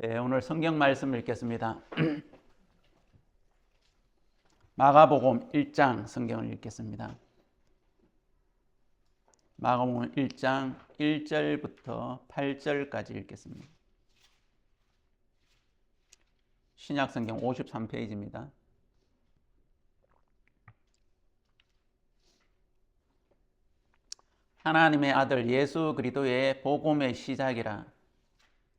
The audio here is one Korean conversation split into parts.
네, 오늘 성경 말씀 읽겠습니다. 마가복음 1장 성경을 읽겠습니다. 마가복음 1장 1절부터 8절까지 읽겠습니다. 신약성경 53페이지입니다. 하나님의 아들 예수 그리스도의 복음의 시작이라.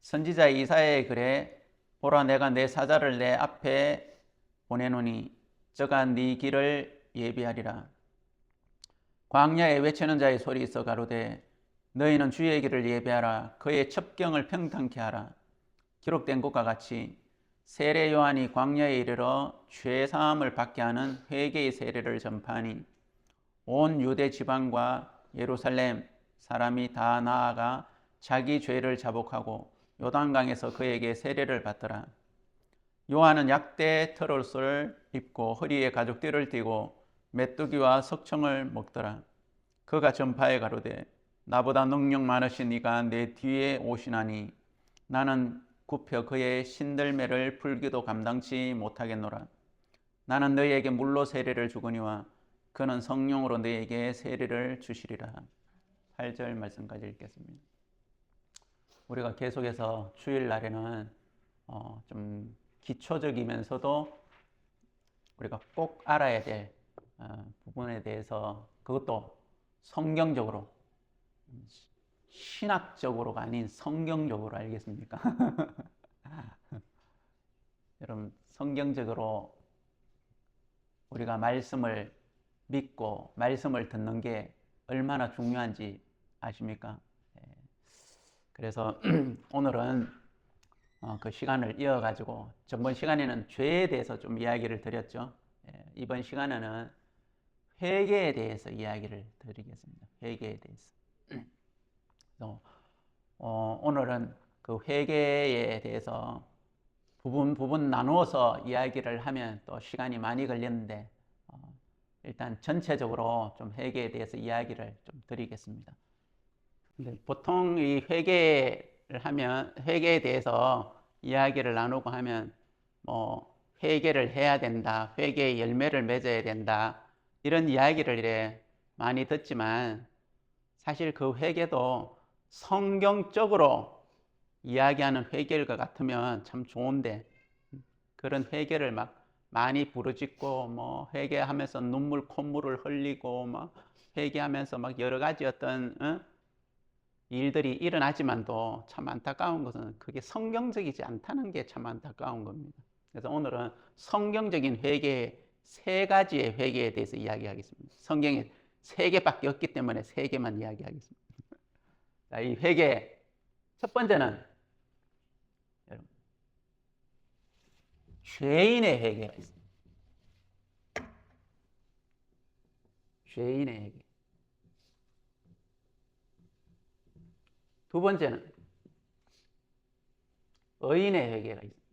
선지자 이사야의 글에 보라 내가 내 사자를 내 앞에 보내노니 저가 네 길을 예비하리라. 광야에 외치는 자의 소리 있어 가로되 너희는 주의 길을 예비하라. 그의 첩경을 평탄케 하라. 기록된 것과 같이 세례 요한이 광야에 이르러 죄 사함을 받게 하는 회개의 세례를 전파하니 온 유대 지방과 예루살렘 사람이 다 나아가 자기 죄를 자복하고 요단강에서 그에게 세례를 받더라. 요한은 약대 털옷을 입고 허리에 가죽띠를 띠고 메뚜기와 석청을 먹더라. 그가 전파해 가로되 나보다 능력 많으신 이가 내 뒤에 오시나니 나는 굽혀 그의 신들매를 풀기도 감당치 못하겠노라. 나는 너희에게 물로 세례를 주거니와 그는 성령으로 너희에게 세례를 주시리라. 8절 말씀까지 읽겠습니다. 우리가 계속해서 주일날에는 좀 기초적이면서도 우리가 꼭 알아야 될 부분에 대해서 그것도 성경적으로, 신학적으로가 아닌 성경적으로 알겠습니까? 여러분, 성경적으로 우리가 말씀을 믿고 말씀을 듣는 게 얼마나 중요한지 아십니까? 그래서 오늘은 그 시간을 이어가지고 전번 시간에는 죄에 대해서 좀 이야기를 드렸죠. 이번 시간에는 회개에 대해서 이야기를 드리겠습니다. 회개에 대해서. 오늘은 그 회개에 대해서 부분 나누어서 이야기를 하면 또 시간이 많이 걸리는데 일단 전체적으로 좀 회개에 대해서 이야기를 좀 드리겠습니다. 근데 보통 이 회개를 하면 회개에 대해서 이야기를 나누고 하면 뭐 회개를 해야 된다, 회개의 열매를 맺어야 된다 이런 이야기를 이래 많이 듣지만 사실 그 회개도 성경적으로 이야기하는 회개일 것 같으면 참 좋은데 그런 회개를 막 많이 부르짖고 뭐 회개하면서 눈물 콧물을 흘리고 막 회개하면서 막 여러 가지 어떤 일들이 일어나지만도 참 안타까운 것은 그게 성경적이지 않다는 게 참 안타까운 겁니다. 그래서 오늘은 성경적인 회개, 세 가지의 회개에 대해서 이야기하겠습니다. 성경에 세 개밖에 없기 때문에 세 개만 이야기하겠습니다. 자, 이 회개 첫 번째는 여러분, 죄인의 회개가 있습니다. 죄인의 회개. 두 번째는 의인의 회개가 있습니다.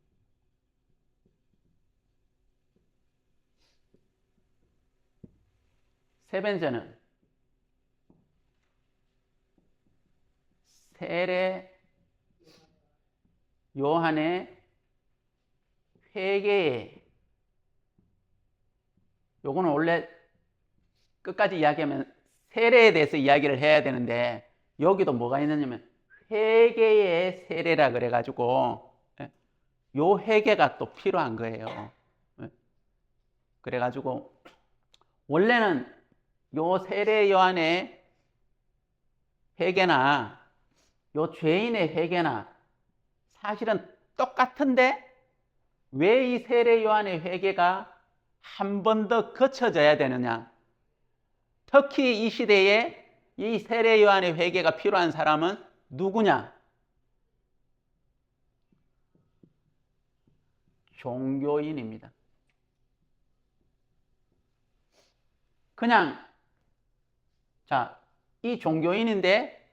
세 번째는 세례 요한의 회개에, 요거는 원래 끝까지 이야기하면 세례에 대해서 이야기를 해야 되는데 여기도 뭐가 있느냐면 회개의 세례라 그래가지고 요 회개가 또 필요한 거예요. 그래가지고 원래는 요 세례 요한의 회개나 요 죄인의 회개나 사실은 똑같은데 왜 이 세례 요한의 회개가 한 번 더 거쳐져야 되느냐? 특히 이 시대에 이 세례 요한의 회개가 필요한 사람은 누구냐? 종교인입니다. 그냥 자, 이 종교인인데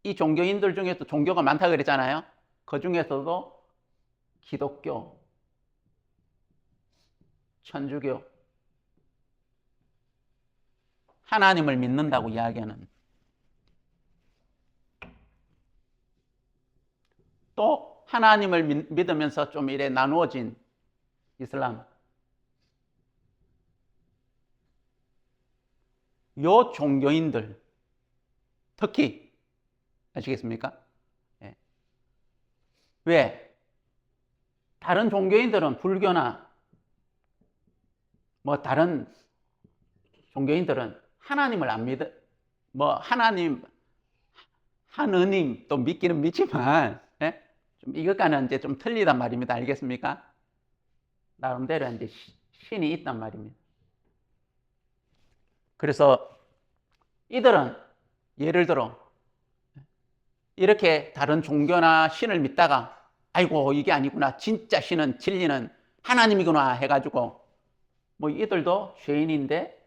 이 종교인들 중에서 종교가 많다 그랬잖아요. 그 중에서도 기독교, 천주교, 하나님을 믿는다고 이야기하는 또 하나님을 믿으면서 좀 이래 나누어진 이슬람. 요 종교인들, 특히, 아시겠습니까? 예. 왜? 다른 종교인들은 불교나 뭐 다른 종교인들은 하나님을 안 믿어, 뭐 하나님, 하느님 또 믿기는 믿지만, 예? 좀 이것과는 이제 좀 틀리단 말입니다. 알겠습니까? 나름대로 이제 신이 있단 말입니다. 그래서 이들은 예를 들어 이렇게 다른 종교나 신을 믿다가 아이고 이게 아니구나, 진짜 신은 진리는 하나님이구나 해가지고 뭐 이들도 죄인인데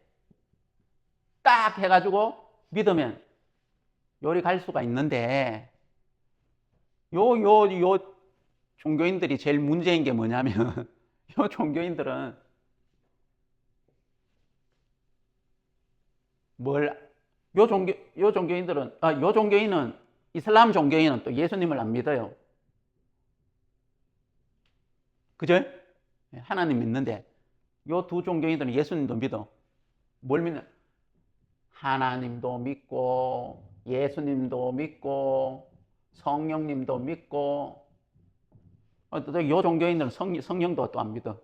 딱 해가지고 믿으면 요리 갈 수가 있는데 요 종교인들이 제일 문제인 게 뭐냐면 요 종교인들은 요 종교인들은 요 종교인은 이슬람 종교인은 또 예수님을 안 믿어요. 그죠? 하나님 믿는데 요 두 종교인들은 예수님도 믿어. 뭘 믿는? 하나님도 믿고 예수님도 믿고 성령님도 믿고 또 요 종교인들은 성령도 또 안 믿어.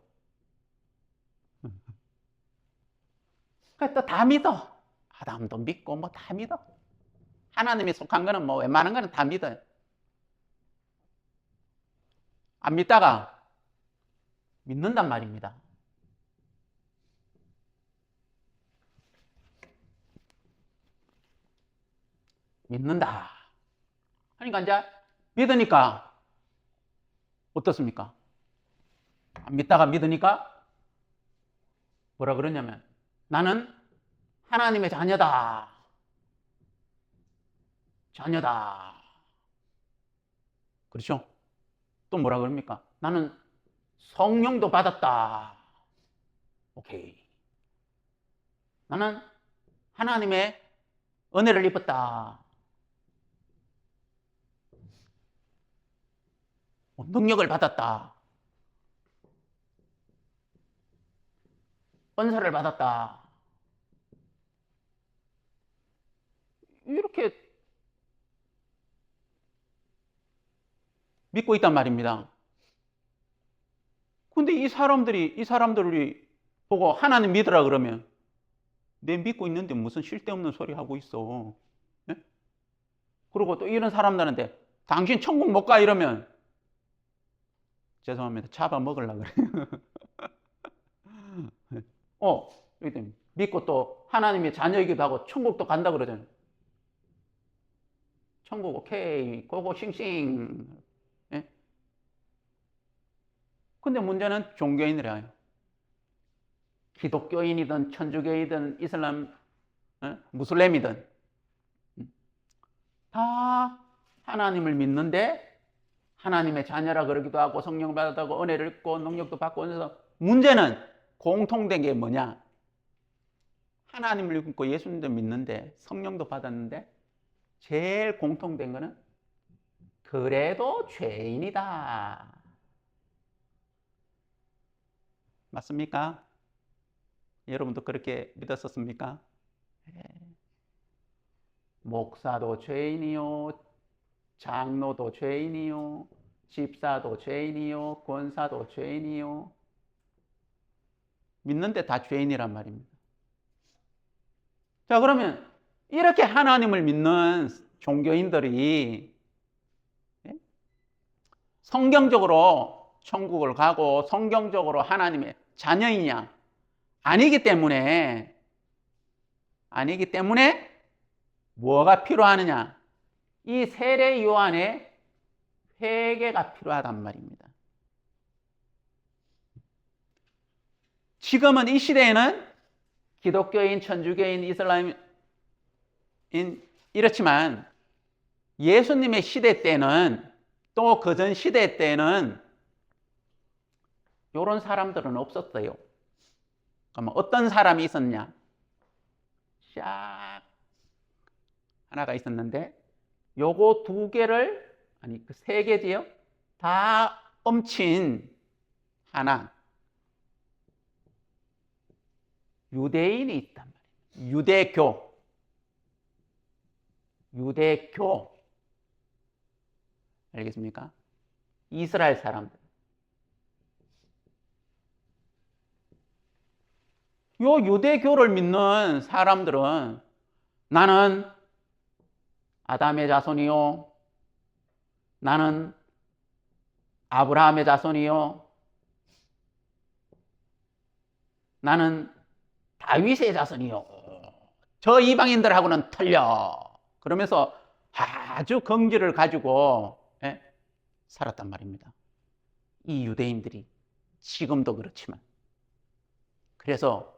그러니까 또 다 믿어. 아담도 믿고 뭐 다 믿어. 하나님이 속한 거는 뭐 웬만한 거는 다 믿어요. 안 믿다가 믿는단 말입니다. 믿는다. 그러니까 이제 믿으니까 어떻습니까? 안 믿다가 믿으니까 뭐라 그러냐면 나는 하나님의 자녀다. 자녀다. 그렇죠? 또 뭐라 그럽니까? 나는 성령도 받았다. 오케이. 나는 하나님의 은혜를 입었다. 능력을 받았다. 은사를 받았다. 이렇게 믿고 있단 말입니다. 근데 이 사람들이 보고 하나님 믿으라 그러면 내 믿고 있는데 무슨 쓸데없는 소리 하고 있어. 네? 그리고 또 이런 사람들한테 당신 천국 못 가 이러면 죄송합니다. 잡아먹으려고 그래요. 믿고 또 하나님의 자녀이기도 하고 천국도 간다 그러잖아요. 천국 오케이 고고 싱싱. 예? 근데 문제는 종교인이래요. 기독교인이든 천주교이든 이슬람 무슬림이든 다 하나님을 믿는데 하나님의 자녀라 그러기도 하고 성령 받았다고 은혜를 입고 능력도 받고 그래서 문제는 공통된 게 뭐냐? 하나님을 믿고 예수님도 믿는데 성령도 받았는데 제일 공통된 거는 그래도 죄인이다. 맞습니까? 여러분도 그렇게 믿었었습니까? 목사도 죄인이요, 장로도 죄인이요, 집사도 죄인이요, 권사도 죄인이요. 믿는데 다 죄인이란 말입니다. 자, 그러면 이렇게 하나님을 믿는 종교인들이 성경적으로 천국을 가고 성경적으로 하나님의 자녀이냐? 아니기 때문에 뭐가 필요하느냐? 이 세례 요한의 회개가 필요하단 말입니다. 지금은 이 시대에는 기독교인, 천주교인, 이슬람인 이렇지만 예수님의 시대 때는 또 그전 시대 때는 이런 사람들은 없었어요. 그러면 어떤 사람이 있었냐? 샥 하나가 있었는데 요거 두 개를 그 세 개지요? 다 엄친 하나 유대인이 있단 말이에요. 유대교. 알겠습니까? 이스라엘 사람들. 요 유대교를 믿는 사람들은 나는 아담의 자손이요, 나는 아브라함의 자손이요, 나는 다윗의 자손이요, 저 이방인들하고는 틀려. 그러면서 아주 긍지를 가지고 살았단 말입니다. 이 유대인들이 지금도 그렇지만. 그래서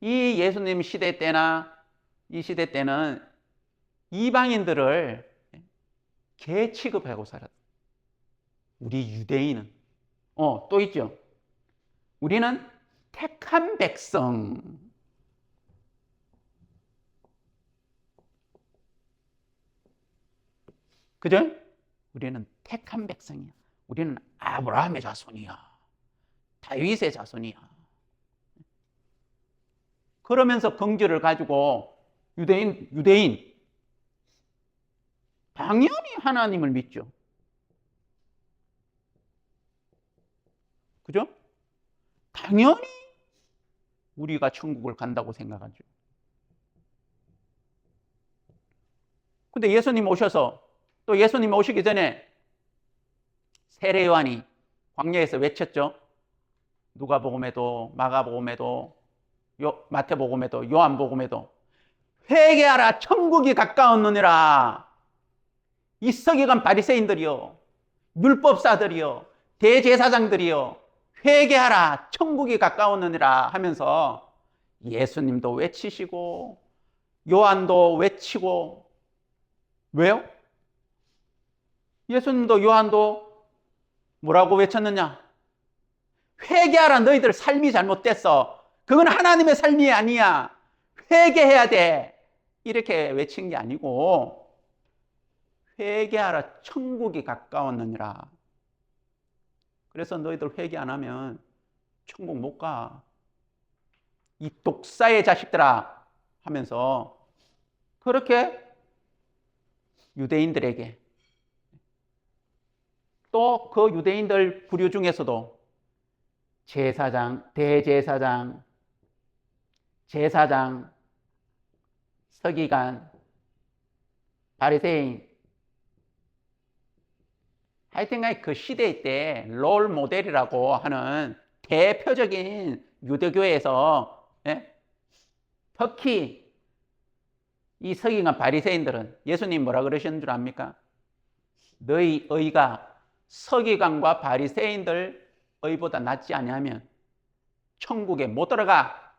이 예수님 시대 때나 이 시대 때는 이방인들을 개 취급하고 살았다. 우리 유대인은 또 있죠. 우리는 택한 백성. 그죠? 우리는 택한 백성이야. 우리는 아브라함의 자손이야. 다윗의 자손이야. 그러면서 긍지를 가지고 유대인 당연히 하나님을 믿죠. 그죠? 당연히 우리가 천국을 간다고 생각하죠. 근데 예수님 오셔서 또 예수님 오시기 전에 세례 요한이 광야에서 외쳤죠. 누가복음에도 마가복음에도 마태복음에도 요한복음에도 회개하라 천국이 가까웠느니라. 이 서기관 바리새인들이요, 율법사들이요, 대제사장들이요, 회개하라 천국이 가까웠느니라 하면서 예수님도 외치시고 요한도 외치고. 왜요? 예수님도 요한도 뭐라고 외쳤느냐? 회개하라, 너희들 삶이 잘못됐어. 그건 하나님의 삶이 아니야. 회개해야 돼. 이렇게 외친 게 아니고 회개하라 천국이 가까웠느니라. 그래서 너희들 회개 안 하면 천국 못 가. 이 독사의 자식들아 하면서 그렇게 유대인들에게, 또 그 유대인들 부류 중에서도 제사장, 대제사장, 제사장, 서기관, 바리새인, 하여튼간에 그 시대 때 롤 모델이라고 하는 대표적인 유대교에서 특히 이 서기관 바리새인들은 예수님 뭐라 그러시는 줄 압니까? 너희 의가 서기관과 바리새인들 의보다 낫지 아니하면 천국에 못 들어가.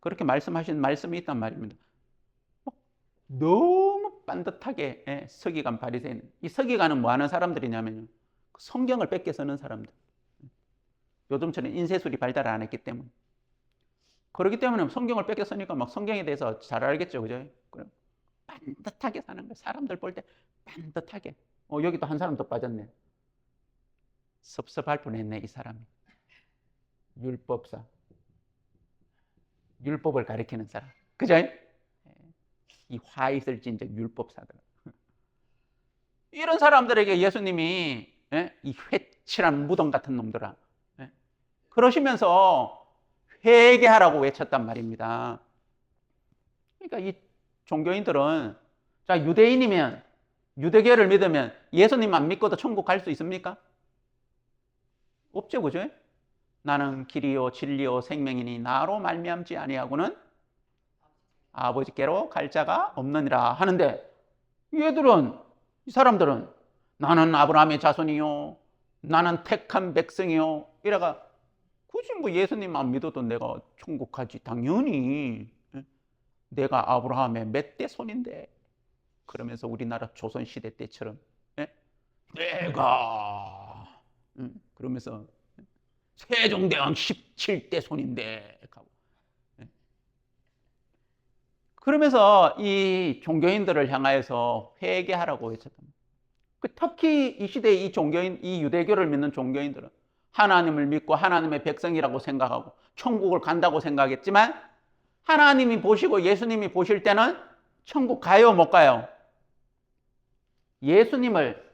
그렇게 말씀하신 말씀이 있단 말입니다. 너무 반듯하게 서기관 바리새인. 이 서기관은 뭐 하는 사람들이냐면요, 성경을 뺏겨 쓰는 사람들. 요즘처럼 인쇄술이 발달 안 했기 때문에. 그렇기 때문에 성경을 뺏겨 쓰니까 막 성경에 대해서 잘 알겠죠, 그죠? 그럼 반듯하게 사는 거예요. 사람들 볼 때 반듯하게. 여기도 한 사람 더 빠졌네. 섭섭할 뻔했네, 이 사람이. 율법사. 율법을 가리키는 사람. 그죠? 이 화 있을 진즉 율법사들. 이런 사람들에게 예수님이 이 회칠한 무덤 같은 놈들아, 그러시면서 회개하라고 외쳤단 말입니다. 그러니까 이 종교인들은, 자, 유대인이면, 유대교를 믿으면 예수님 안 믿고도 천국 갈 수 있습니까? 없죠, 그죠? 나는 길이요 진리요 생명이니 나로 말미암지 아니하고는 아버지께로 갈 자가 없느니라 하는데, 얘들은, 이 사람들은 나는 아브라함의 자손이요, 나는 택한 백성이요, 이래가 굳이 뭐 예수님 안 믿어도 내가 천국 가지. 당연히 내가 아브라함의 몇 대 손인데. 그러면서 우리나라 조선시대 때처럼 내가 그러면서 세종대왕 17대 손인데 하고. 그러면서 이 종교인들을 향하여서 회개하라고 외쳤다. 특히 이 시대의 이 종교인, 이 유대교를 믿는 종교인들은 하나님을 믿고 하나님의 백성이라고 생각하고 천국을 간다고 생각했지만 하나님이 보시고 예수님이 보실 때는 천국 가요, 못 가요? 예수님을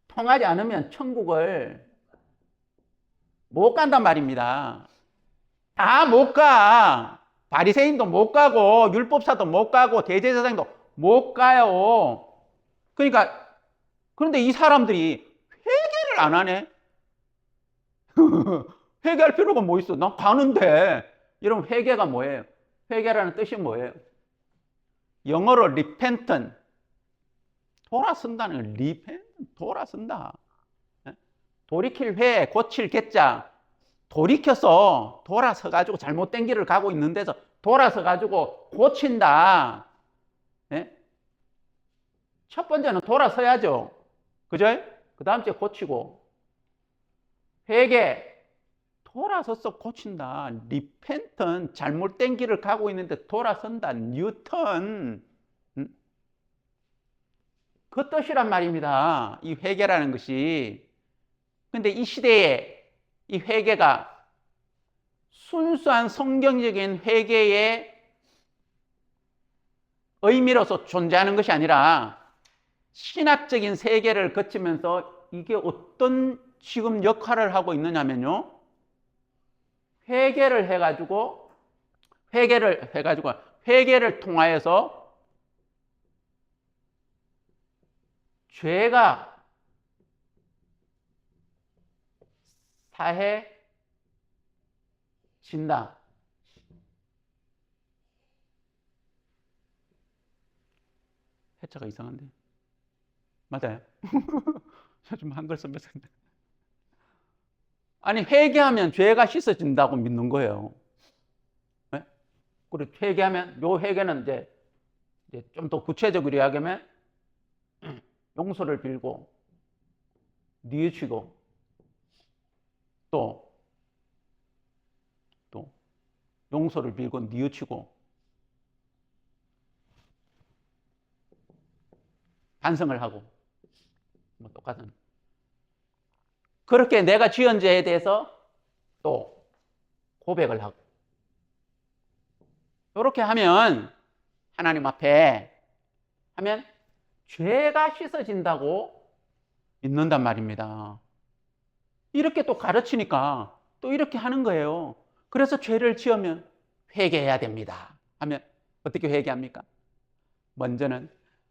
통하지 않으면 천국을 못 간단 말입니다. 다 못 가. 바리새인도 못 가고 율법사도 못 가고 대제사장도 못 가요. 그러니까 그런데 이 사람들이 회개를 안 하네. 회개할 필요가 뭐 있어? 난 가는데. 여러분 회개가 뭐예요? 회개라는 뜻이 뭐예요? 영어로 repentance, 돌아선다는 repentance, 돌아선다. 돌이킬 회, 고칠 개자, 돌이켜서 돌아서 가지고 잘못된 길을 가고 있는 데서 돌아서 가지고 고친다. 첫 번째는 돌아서야죠. 그죠? 그 다음 주에 고치고. 회개, 돌아서서 고친다. 리펜턴, 잘못된 길을 가고 있는데 돌아선다. 뉴턴. 그 뜻이란 말입니다. 이 회개라는 것이. 근데 이 시대에 이 회개가 순수한 성경적인 회개의 의미로서 존재하는 것이 아니라 신학적인 세계를 거치면서 이게 어떤 지금 역할을 하고 있느냐면요. 회개를 통하여서 죄가 사해진다. 해자가 이상한데. 맞아요? 좀 한글 써면서. 아니, 회개하면 죄가 씻어진다고 믿는 거예요. 네? 그리고 회개하면, 요 회개는 이제 좀 더 구체적으로 이야기하면, 용서를 빌고, 뉘우치고, 또, 용서를 빌고, 뉘우치고, 반성을 하고, 뭐 똑같은. 그렇게 내가 지은 죄에 대해서 또 고백을 하고. 이렇게 하면, 하나님 앞에 하면 죄가 씻어진다고 믿는단 말입니다. 이렇게 또 가르치니까 또 이렇게 하는 거예요. 그래서 죄를 지으면 회개해야 됩니다. 하면 어떻게 회개합니까? 먼저는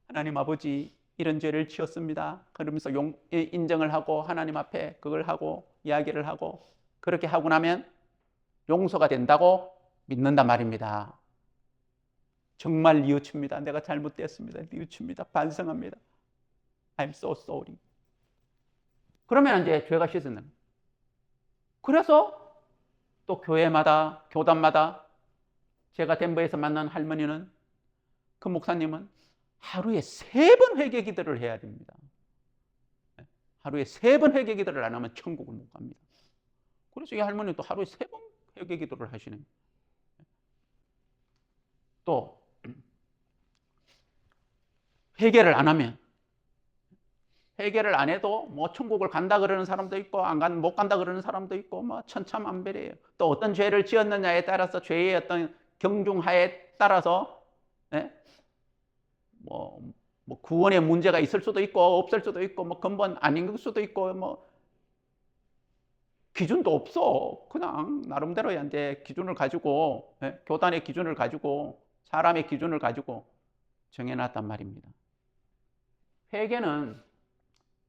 하나님 아버지, 이런 죄를 지었습니다. 그러면서 인정을 하고 하나님 앞에 그걸 하고 이야기를 하고 그렇게 하고 나면 용서가 된다고 믿는단 말입니다. 정말 뉘우칩니다. 내가 잘못되었습니다. 뉘우칩니다. 반성합니다. I'm so sorry. 그러면 이제 죄가 씻어는. 그래서 또 교회마다, 교단마다 제가 덴버에서 만난 할머니는, 그 목사님은 하루에 3번 회개 기도를 해야 됩니다. 하루에 3번 회개 기도를 안 하면 천국을 못 갑니다. 그래서 이 할머니는 또 하루에 3번 회개 기도를 하시는. 또 회개를 안 하면, 회개를 안 해도 뭐 천국을 간다 그러는 사람도 있고 못 간다 그러는 사람도 있고 뭐 천차만별이에요. 또 어떤 죄를 지었느냐에 따라서 죄의 어떤 경중하에 따라서 뭐 구원의 문제가 있을 수도 있고 없을 수도 있고 뭐 근본 아닌 걸 수도 있고 뭐 기준도 없어. 그냥 나름대로 이제 기준을 가지고 교단의 기준을 가지고 사람의 기준을 가지고 정해놨단 말입니다. 회개는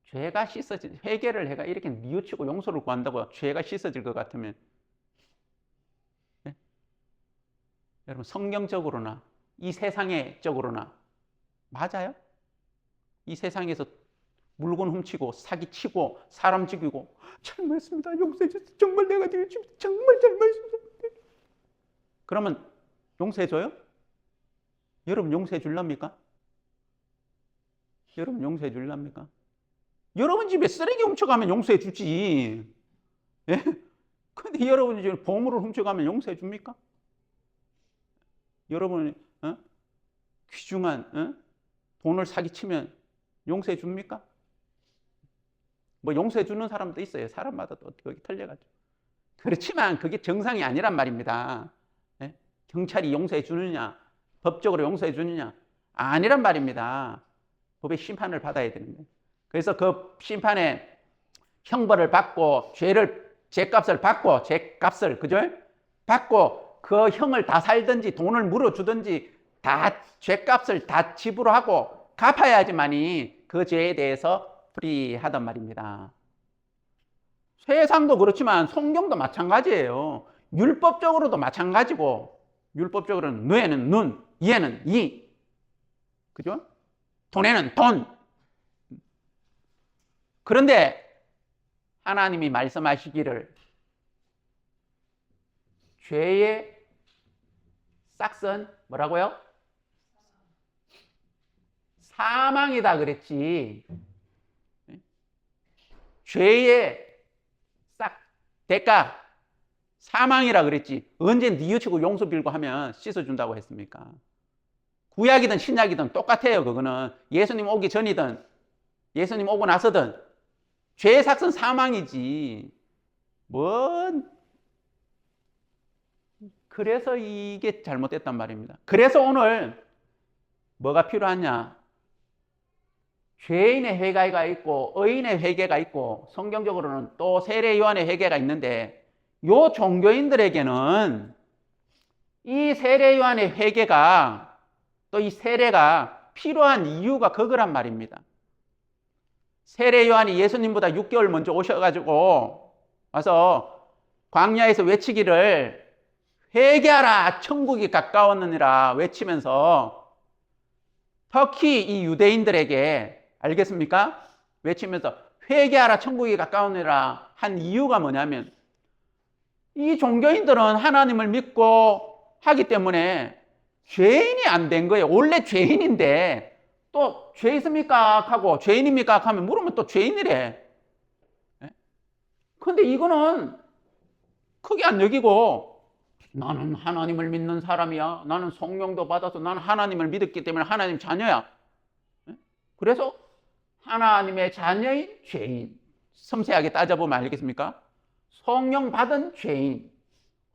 죄가 씻어질, 회개를 해가 이렇게 뉘우치고 용서를 구한다고 죄가 씻어질 것 같으면 여러분 성경적으로나 이 세상의 적으로나 맞아요? 이 세상에서 물건 훔치고 사기치고 사람 죽이고 잘못했습니다. 용서해 주세요. 정말 내가 정말 잘못했습니다. 그러면 용서해 줘요? 여러분 용서해 줄랍니까? 여러분 용서해 줄랍니까? 여러분 집에 쓰레기 훔쳐가면 용서해 주지. 예? 근데 여러분 집에 보물을 훔쳐가면 용서해 줍니까? 여러분 귀중한 돈을 사기치면 용서해 줍니까? 뭐 용서해 주는 사람도 있어요. 사람마다 또 거기 틀려가지고. 그렇지만 그게 정상이 아니란 말입니다. 예? 경찰이 용서해 주느냐, 법적으로 용서해 주느냐, 아니란 말입니다. 법의 심판을 받아야 되는 거예요. 그래서 그 심판의 형벌을 받고 죄값을 받고 그죠? 받고 그 형을 다 살든지 돈을 물어주든지 다 죄값을 다 지불하고 갚아야지만이 그 죄에 대해서 불이하단 말입니다. 세상도 그렇지만 성경도 마찬가지예요. 율법적으로도 마찬가지고, 율법적으로는 누에는 눈, 이에는 이, 그죠? 돈에는 돈. 그런데 하나님이 말씀하시기를 죄의 싹은 뭐라고요? 사망이다 그랬지. 죄의 싹 대가 사망이라 그랬지. 언제 뉘우치고 용서 빌고 하면 씻어준다고 했습니까? 구약이든 신약이든 똑같아요. 그거는 예수님 오기 전이든 예수님 오고 나서든 죄의 삭은 사망이지. 그래서 이게 잘못됐단 말입니다. 그래서 오늘 뭐가 필요하냐? 죄인의 회개가 있고 의인의 회개가 있고 성경적으로는 또 세례 요한의 회개가 있는데, 요 종교인들에게는 이 세례 요한의 회개가 또 이 세례가 필요한 이유가 그거란 말입니다. 세례 요한이 예수님보다 6개월 먼저 오셔가지고 와서 광야에서 외치기를 회개하라 천국이 가까웠느니라 외치면서 특히 이 유대인들에게 알겠습니까? 외치면서 회개하라 천국이 가까우니라 한 이유가 뭐냐면, 이 종교인들은 하나님을 믿고 하기 때문에 죄인이 안 된 거예요. 원래 죄인인데 또 죄 있습니까? 하고 죄인입니까? 하면 물으면 또 죄인이래. 근데 이거는 크게 안 여기고, 나는 하나님을 믿는 사람이야. 나는 성령도 받아서 나는 하나님을 믿었기 때문에 하나님 자녀야. 그래서 하나님의 자녀인 죄인, 섬세하게 따져보면 알겠습니까? 성령 받은 죄인,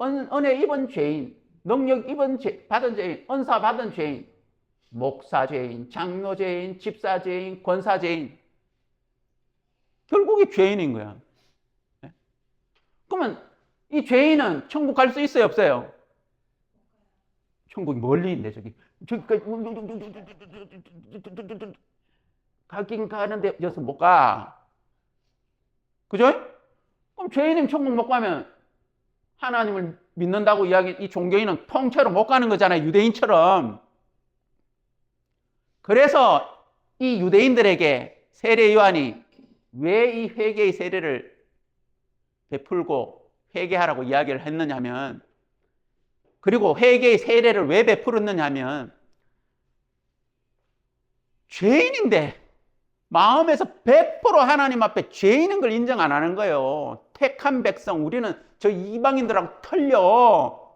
은혜 입은 죄인, 능력 받은 죄인, 은사 받은 죄인, 목사 죄인, 장로 죄인, 집사 죄인, 권사 죄인, 결국이 죄인인 거야. 그러면 이 죄인은 천국 갈 수 있어요, 없어요? 천국이 멀리 있네, 저기 가긴 가는데 여기서 못 가. 그죠? 그럼 죄인은 천국 못 가면 하나님을 믿는다고 이 종교인은 통째로 못 가는 거잖아요, 유대인처럼. 그래서 이 유대인들에게 세례 요한이 왜 이 회개의 세례를 베풀고 회개하라고 이야기를 했느냐면, 그리고 회개의 세례를 왜 베풀었느냐 하면, 죄인인데 마음에서 100% 하나님 앞에 죄인인 걸 인정 안 하는 거예요. 택한 백성, 우리는 저 이방인들하고 틀려.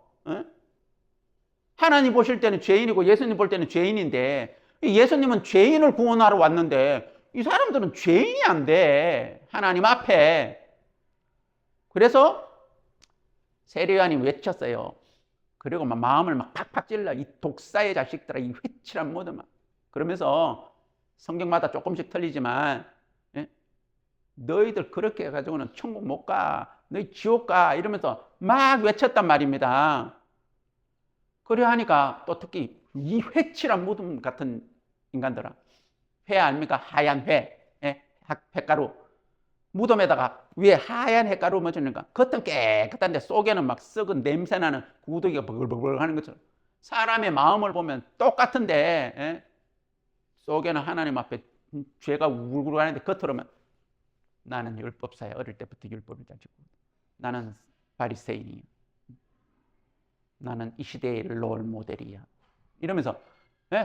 하나님 보실 때는 죄인이고 예수님 볼 때는 죄인인데, 예수님은 죄인을 구원하러 왔는데 이 사람들은 죄인이 안 돼, 하나님 앞에. 그래서 세례 요한이 외쳤어요. 그리고 막 마음을 막 팍팍 찔러. 이 독사의 자식들아, 이 회칠한 모든 막. 그러면서 성경마다 조금씩 틀리지만, 너희들 그렇게 해가지고는 천국 못 가, 너희 지옥 가, 이러면서 막 외쳤단 말입니다. 그래 하니까 또 특히 이 회칠한 무덤 같은 인간들아, 회 아닙니까? 하얀 회, 횟가루. 무덤에다가 위에 하얀 횟가루 묻으니까 겉은 깨끗한데 속에는 막 썩은 냄새나는 구더기가 버글버글 하는 것처럼, 사람의 마음을 보면 똑같은데 속에는 하나님 앞에 죄가 우글우글 하는데 겉으로는 나는 율법사야. 어릴 때부터 율법을 잘 지키고, 나는 바리새인이야, 나는 이 시대의 롤 모델이야, 이러면서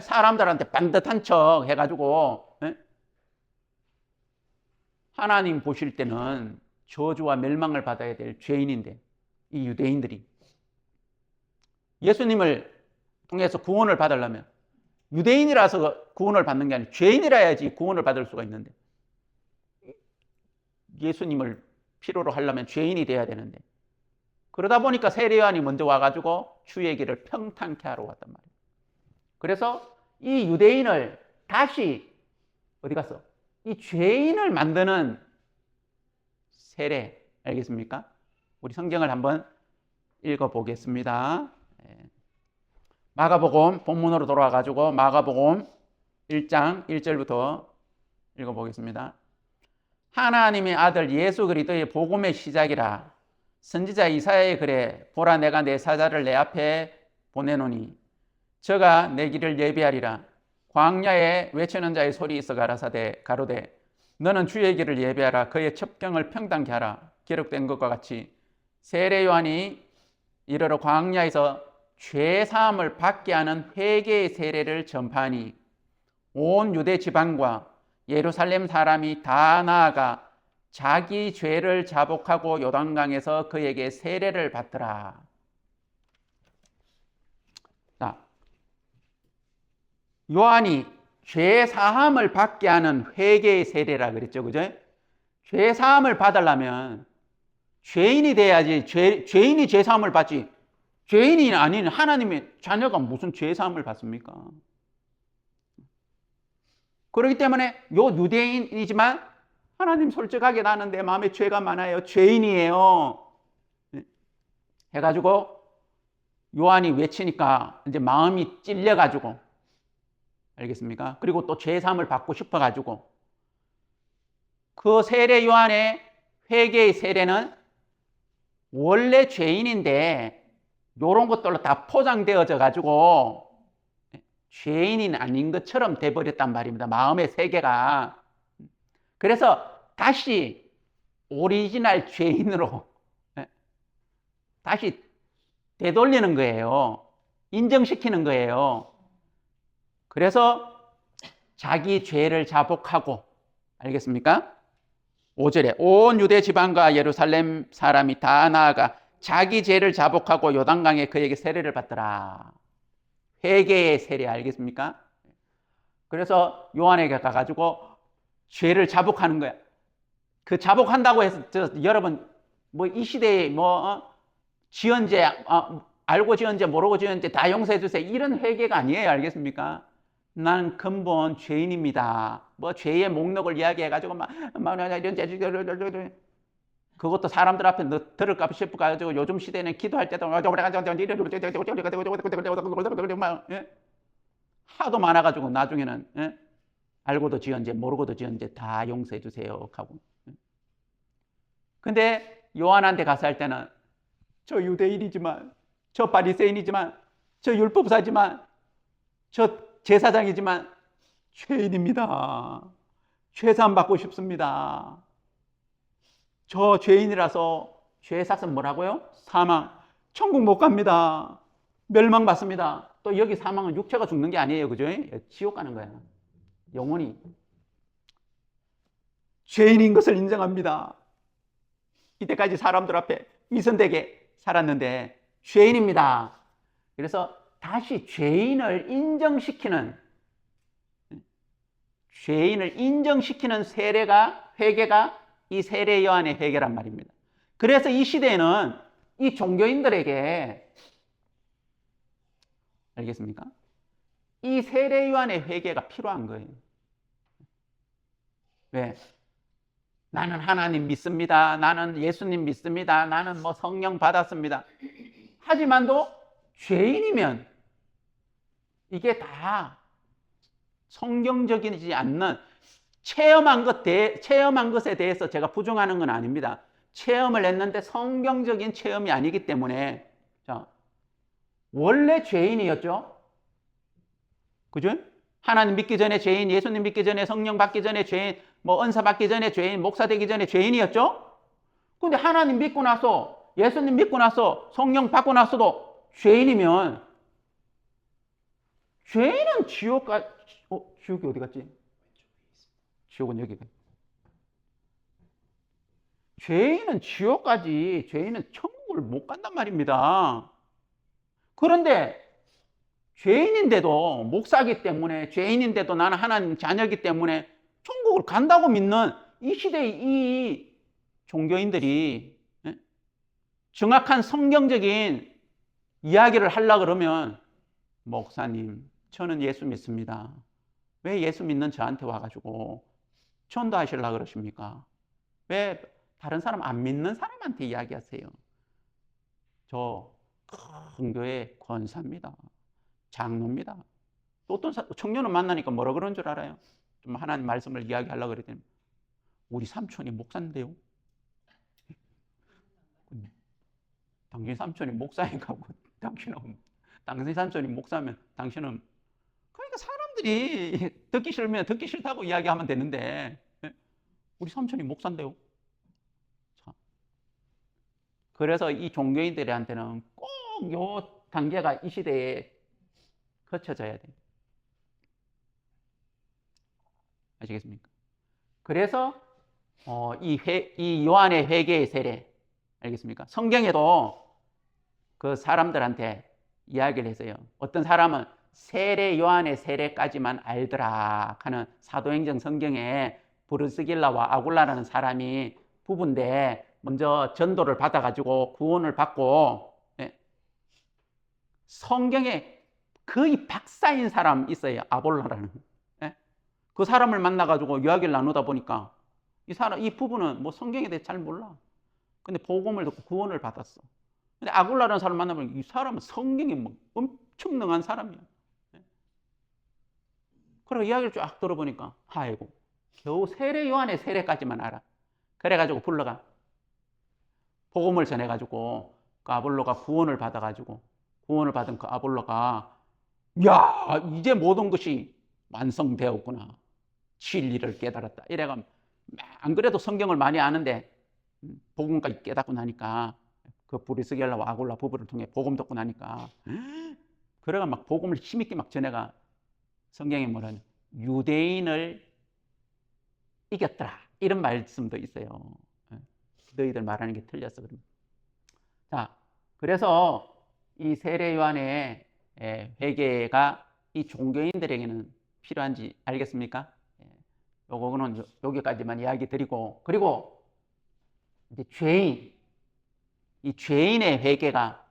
사람들한테 반듯한 척 해가지고 하나님 보실 때는 저주와 멸망을 받아야 될 죄인인데, 이 유대인들이 예수님을 통해서 구원을 받으려면 유대인이라서 구원을 받는 게 아니라 죄인이라 해야지 구원을 받을 수가 있는데, 예수님을 필요로 하려면 죄인이 돼야 되는데, 그러다 보니까 세례요한이 먼저 와가지고 주의 길을 평탄케 하러 왔단 말이에요. 그래서 이 유대인을 다시 어디 갔어? 이 죄인을 만드는 세례, 알겠습니까? 우리 성경을 한번 읽어보겠습니다. 마가복음 본문으로 돌아와가지고 마가복음 1장 1절부터 읽어보겠습니다. 하나님의 아들 예수 그리스도의 복음의 시작이라. 선지자 이사야의 글에 보라 내가 내 사자를 내 앞에 보내노니 저가 내 길을 예비하리라. 광야에 외치는 자의 소리 있어 가로되 너는 주의 길을 예비하라. 그의 첩경을 평탄케 하라. 기록된 것과 같이 세례 요한이 이르러 광야에서 죄 사함을 받게 하는 회개의 세례를 전파하니 온 유대 지방과 예루살렘 사람이 다 나아가 자기 죄를 자복하고 요단강에서 그에게 세례를 받더라. 자, 요한이 죄 사함을 받게 하는 회개의 세례라 그랬죠, 그죠? 죄 사함을 받으려면 죄인이 돼야지. 죄인이 죄 사함을 받지. 죄인이 아닌 하나님의 자녀가 무슨 죄 사함을 받습니까? 그렇기 때문에 요 유대인이지만 하나님 솔직하게 나는 내 마음에 죄가 많아요. 죄인이에요. 해가지고 요한이 외치니까 이제 마음이 찔려가지고, 알겠습니까? 그리고 또 죄 사함을 받고 싶어가지고 그 세례 요한의 회개의 세례는 원래 죄인인데 이런 것들로 다 포장되어져 가지고 죄인이 아닌 것처럼 돼버렸단 말입니다. 마음의 세계가. 그래서 다시 오리지널 죄인으로 다시 되돌리는 거예요. 인정시키는 거예요. 그래서 자기 죄를 자복하고, 알겠습니까? 5절에 온 유대 지방과 예루살렘 사람이 다 나아가 자기 죄를 자복하고 요단강에 그에게 세례를 받더라. 회개의 세례, 알겠습니까? 그래서 요한에게 가가지고 죄를 자복하는 거야. 그 자복한다고 해서 여러분 뭐 이 시대에 지은 죄 알고 지은 죄 모르고 지은 죄 다 용서해 주세요, 이런 회개가 아니에요. 알겠습니까? 나는 근본 죄인입니다. 뭐 죄의 목록을 이야기해가지고 이런 죄 그것도 사람들 앞에 들을까 싶어가지고 요즘 시대는 기도할 때도 하도 많아가지고 나중에는 알고도 지은 죄 모르고도 지은 죄 다 용서해 주세요 하고. 근데 요한한테 가서 할 때는 저 유대인이지만, 저 바리새인이지만, 저 율법사지만, 저 제사장이지만 죄인입니다. 죄사함 받고 싶습니다. 저 죄인이라서 죄 삭은 뭐라고요? 사망. 천국 못 갑니다. 멸망받습니다. 또 여기 사망은 육체가 죽는 게 아니에요. 그죠? 지옥 가는 거야. 영혼이. 죄인인 것을 인정합니다. 이때까지 사람들 앞에 위선되게 살았는데 죄인입니다. 그래서 다시 죄인을 인정시키는 세례가, 회개가 이 세례 요한의 회개란 말입니다. 그래서 이 시대에는 이 종교인들에게, 알겠습니까? 이 세례 요한의 회개가 필요한 거예요. 왜? 나는 하나님 믿습니다. 나는 예수님 믿습니다. 나는 뭐 성령 받았습니다. 하지만도 죄인이면 이게 다 성경적이지 않는 체험한 것에 대해서 제가 부정하는 건 아닙니다. 체험을 했는데 성경적인 체험이 아니기 때문에, 자, 원래 죄인이었죠. 그죠? 하나님 믿기 전에 죄인, 예수님 믿기 전에, 성령 받기 전에 죄인, 뭐 은사 받기 전에 죄인, 목사 되기 전에 죄인이었죠. 근데 하나님 믿고 나서, 예수님 믿고 나서, 성령 받고 나서도 죄인이면, 죄인은 지옥까지, 지옥이 어디 갔지? 지옥은 여기가. 죄인은 지옥까지, 죄인은 천국을 못 간단 말입니다. 그런데 죄인인데도, 목사기 때문에, 죄인인데도 나는 하나님 자녀이기 때문에 천국을 간다고 믿는 이 시대의 이 종교인들이 정확한 성경적인 이야기를 하려고 그러면, 목사님, 저는 예수 믿습니다. 왜 예수 믿는 저한테 와가지고 전도하시려고 그러십니까? 왜 다른 사람 안 믿는 사람한테 이야기하세요? 저 큰 교회 권사입니다. 장로입니다. 또 어떤 청년을 만나니까 뭐라 그런 줄 알아요? 좀 하나님 말씀을 이야기하려고 그랬더니 우리 삼촌이 목사인데요. 당신 삼촌이 목사니까 당신 삼촌이 목사면 당신은, 그러니까 사람들이 듣기 싫으면 듣기 싫다고 이야기하면 되는데 우리 삼촌이 목사인데요. 그래서 이 종교인들한테는 꼭 요 단계가 이 시대에 거쳐져야 돼요. 아시겠습니까? 그래서 이 요한의 회개의 세례, 알겠습니까? 성경에도 그 사람들한테 이야기를 했어요. 어떤 사람은 세례 요한의 세례까지만 알더라 하는 사도행전 성경에 브루스길라와 아굴라라는 사람이 부부인데 먼저 전도를 받아가지고 구원을 받고 성경에 거의 박사인 사람 있어요. 아볼라라는. 그 사람을 만나가지고 이야기를 나누다 보니까 이 부부는 뭐 성경에 대해 잘 몰라. 근데 복음을 듣고 구원을 받았어. 근데 아굴라라는 사람을 만나보니까 이 사람은 성경에 뭐 엄청 능한 사람이야. 그리고 이야기를 쫙 들어보니까 아이고 겨우 세례 요한의 세례까지만 알아. 그래가지고 불러가 복음을 전해가지고 그 아볼로가 구원을 받아가지고 구원을 받은 그 아볼로가 야 이제 모든 것이 완성되었구나. 진리를 깨달았다. 이래가 안 그래도 성경을 많이 아는데 복음까지 깨닫고 나니까 그 브리스길라와 아굴라 부부를 통해 복음 듣고 나니까 그래가 막 복음을 힘있게 막 전해가 성경에 뭐라냐 유대인을 이겼더라 이런 말씀도 있어요. 너희들 말하는 게 틀렸어. 자, 그래서 이 세례 요한의 회개가 이 종교인들에게는 필요한지 알겠습니까? 요거는 여기까지만 이야기 드리고, 그리고 이제 이 죄인의 회개가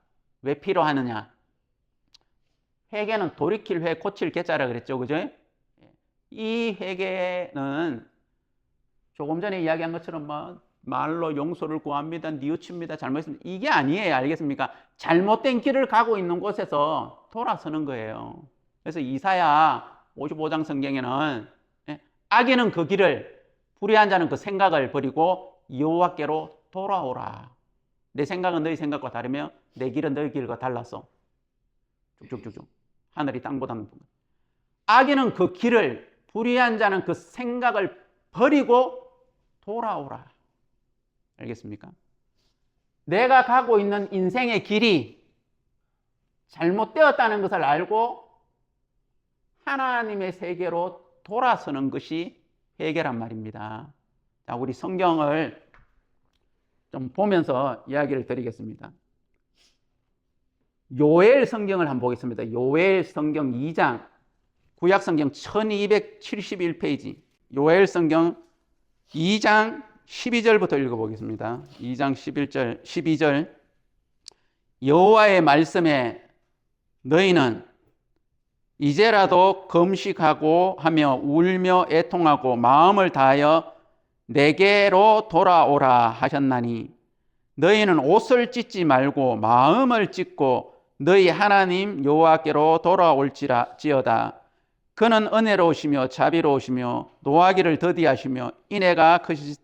왜 필요하느냐? 회개는 돌이킬 회, 고칠 개자라 그랬죠, 그죠? 이 회개는 조금 전에 이야기한 것처럼 뭐 말로 용서를 구합니다, 뉘우칩니다, 잘못했습니다. 이게 아니에요, 알겠습니까? 잘못된 길을 가고 있는 곳에서 돌아서는 거예요. 그래서 이사야 55장 성경에는 악인은 그 길을, 불의한 자는 그 생각을 버리고 여호와께로 돌아오라. 내 생각은 너희 생각과 다르며 내 길은 너희 길과 달라서 쭉쭉쭉쭉 하늘이 땅보다는 악인은 그 길을, 불의한 자는 그 생각을 버리고 돌아오라. 알겠습니까? 내가 가고 있는 인생의 길이 잘못되었다는 것을 알고 하나님의 세계로 돌아서는 것이 회개란 말입니다. 자, 우리 성경을 좀 보면서 이야기를 드리겠습니다. 요엘 성경을 한번 보겠습니다. 요엘 성경 2장, 구약 성경 1271페이지, 요엘 성경 2장 12절부터 읽어보겠습니다. 2장 11절, 12절. 여호와의 말씀에 너희는 이제라도 금식하고 하며 울며 애통하고 마음을 다하여 내게로 돌아오라 하셨나니 너희는 옷을 찢지 말고 마음을 찢고 너희 하나님 여호와께로 돌아올지어다. 그는 은혜로우시며 자비로우시며 노하기를 더디하시며 인애가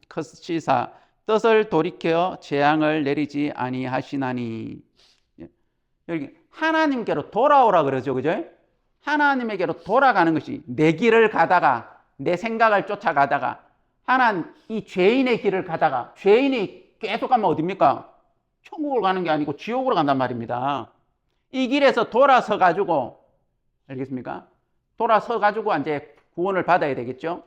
크시사 뜻을 돌이켜 재앙을 내리지 아니하시나니. 여기 하나님께로 돌아오라 그러죠, 그죠? 하나님에게로 돌아가는 것이, 내 길을 가다가 내 생각을 쫓아가다가 이 죄인의 길을 가다가, 죄인이 계속 가면 어딥니까? 천국을 가는 게 아니고 지옥으로 간단 말입니다. 이 길에서 돌아서 가지고, 알겠습니까? 돌아서 가지고 이제 구원을 받아야 되겠죠.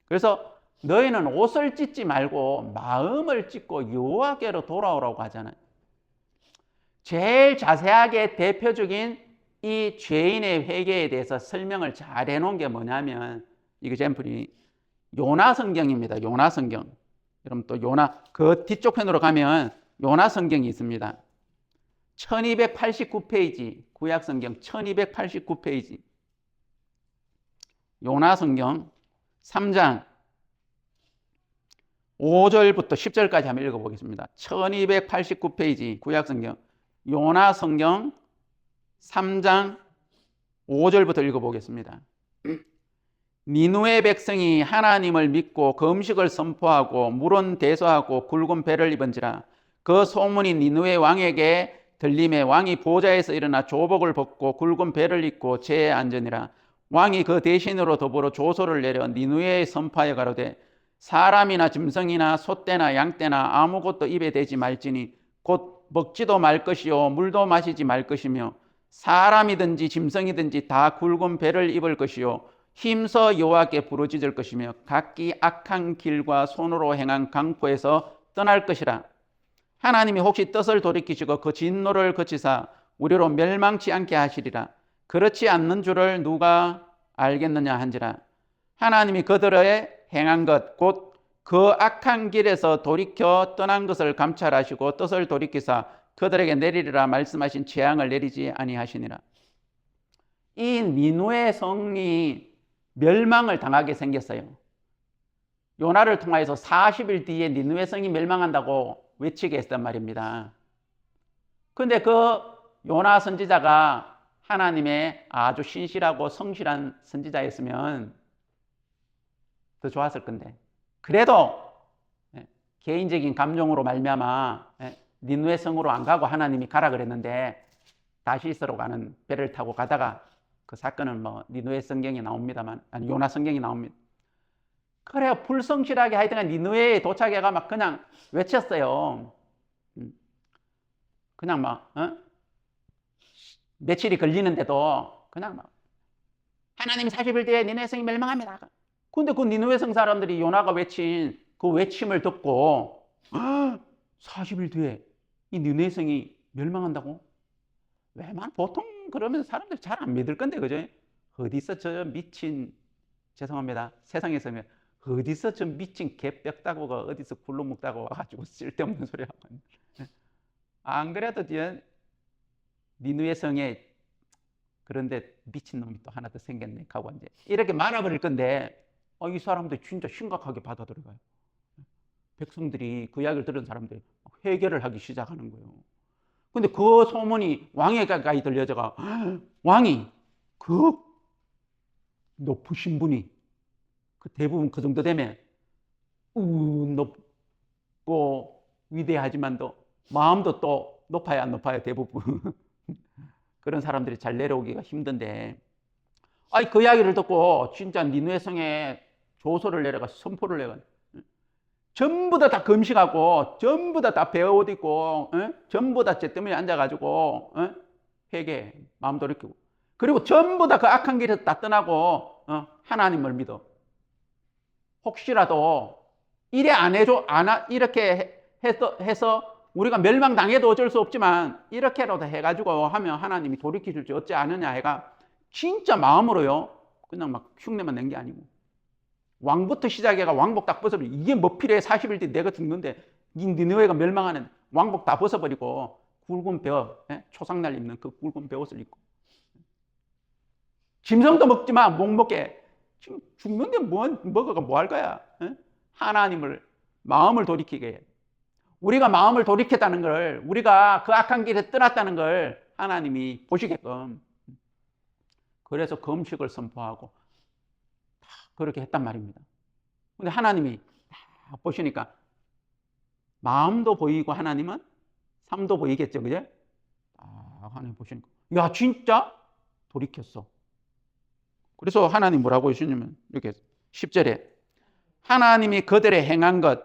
그래서 너희는 옷을 찢지 말고 마음을 찢고 여호와께로 돌아오라고 하잖아요. 제일 자세하게 대표적인 이 죄인의 회개에 대해서 설명을 잘 해놓은 게 뭐냐면 이게 샘플이 요나 성경입니다. 요나 성경. 여러분 또 요나 그 뒤쪽 편으로 가면 요나 성경이 있습니다. 1289페이지 구약 성경 1289페이지 요나 성경 3장 5절부터 10절까지 한번 읽어보겠습니다. 1289페이지 구약 성경 요나 성경 3장 5절부터 읽어보겠습니다. 니누의 백성이 하나님을 믿고 그 음식을 선포하고 물은 대소하고 굵은 배를 입은지라 그 소문이 니누의 왕에게 들림에 왕이 보좌에서 일어나 조복을 벗고 굵은 배를 입고 제에 앉으니라. 왕이 그 대신으로 더불어 조소를 내려 니누에 선포하여 가로되 사람이나 짐승이나 소떼나 양떼나 아무것도 입에 대지 말지니 곧 먹지도 말 것이요 물도 마시지 말 것이며 사람이든지 짐승이든지 다 굵은 배를 입을 것이요 힘써 여호와께 부르짖을 것이며 각기 악한 길과 손으로 행한 강포에서 떠날 것이라. 하나님이 혹시 뜻을 돌이키시고 그 진노를 그치사 우리로 멸망치 않게 하시리라. 그렇지 않는 줄을 누가 알겠느냐 한지라. 하나님이 그들의 행한 것 곧 그 악한 길에서 돌이켜 떠난 것을 감찰하시고 뜻을 돌이키사 그들에게 내리리라 말씀하신 재앙을 내리지 아니하시니라. 이 니누의 성이 멸망을 당하게 생겼어요. 요나를 통하여서 40일 뒤에 니누의 성이 멸망한다고 외치게 했단 말입니다. 근데 그 요나 선지자가 하나님의 아주 신실하고 성실한 선지자였으면 더 좋았을 건데, 그래도 개인적인 감정으로 말미암아 니누의 성으로 안 가고 하나님이 가라 그랬는데 다시스로 가는 배를 타고 가다가 그 사건은 뭐 니누의 성경이 나옵니다만, 아니 요나 성경이 나옵니다. 그래요. 불성실하게 하여튼 니누에에 도착해가 막 그냥 외쳤어요. 그냥 막 며칠이 걸리는데도 그냥 막 하나님이 40일 뒤에 니누의 성이 멸망합니다. 근데 그 니누의 성 사람들이 요나가 외친 그 외침을 듣고 40일 뒤에 이 니누의 성이 멸망한다고? 왜만 보통 그러면 사람들이 잘 안 믿을 건데, 그죠? 어디서 저 미친, 죄송합니다, 세상에서 어디서 저 미친 개벽다구가 어디서 굴로 먹다가 와가지고 쓸데없는 소리 하고 있는. 안 그래도 니누의 성에 그런데 미친 놈이 또 하나 더 생겼네 하고 이제 이렇게 말아버릴 건데, 이 사람들 진짜 심각하게 받아들여요. 백성들이 그 이야기를 들은 사람들이 회개를 하기 시작하는 거예요. 근데 그 소문이 왕에게까지 들려져가 왕이 그 높으신 분이 그 대부분 그 정도 되면 높고 위대하지만도 마음도 또 높아야 안 높아요. 대부분 그런 사람들이 잘 내려오기가 힘든데, 그 이야기를 듣고 진짜 니누의 성에 조서를 내려가 선포를 내가 전부 다 금식하고 전부 다 배옷 입고 전부 다 쟤 때문에 앉아가지고 회개 마음 돌이키고, 그리고 전부 다 그 악한 길에서 다 떠나고 하나님을 믿어. 혹시라도 이래 안 해줘 이렇게 해서 우리가 멸망당해도 어쩔 수 없지만 이렇게라도 해가지고 하면 하나님이 돌이키실지 어찌 아느냐 해가 진짜 마음으로요 그냥 막 흉내만 낸 게 아니고, 왕부터 시작해가 왕복 딱 벗어버리고, 이게 뭐 필요해? 40일 뒤에 내가 죽는데 니느웨가 멸망하는, 왕복 다 벗어버리고 굵은 벼, 초상날 입는 그 굵은 벼옷을 입고, 짐승도 먹지만 못 먹게, 지금 죽는데 먹어가 뭐 할 거야? 하나님을 마음을 돌이키게 해. 우리가 마음을 돌이켰다는 걸, 우리가 그 악한 길에 떠났다는 걸 하나님이 보시게끔, 그래서 금식을 선포하고 그렇게 했단 말입니다. 근데 하나님이 보시니까 마음도 보이고 하나님은 삶도 보이겠죠, 그죠? 하나님 보시니까 야 진짜 돌이켰어. 그래서 하나님 뭐라고 하시냐면 이렇게 10절에 하나님이 그들의 행한 것,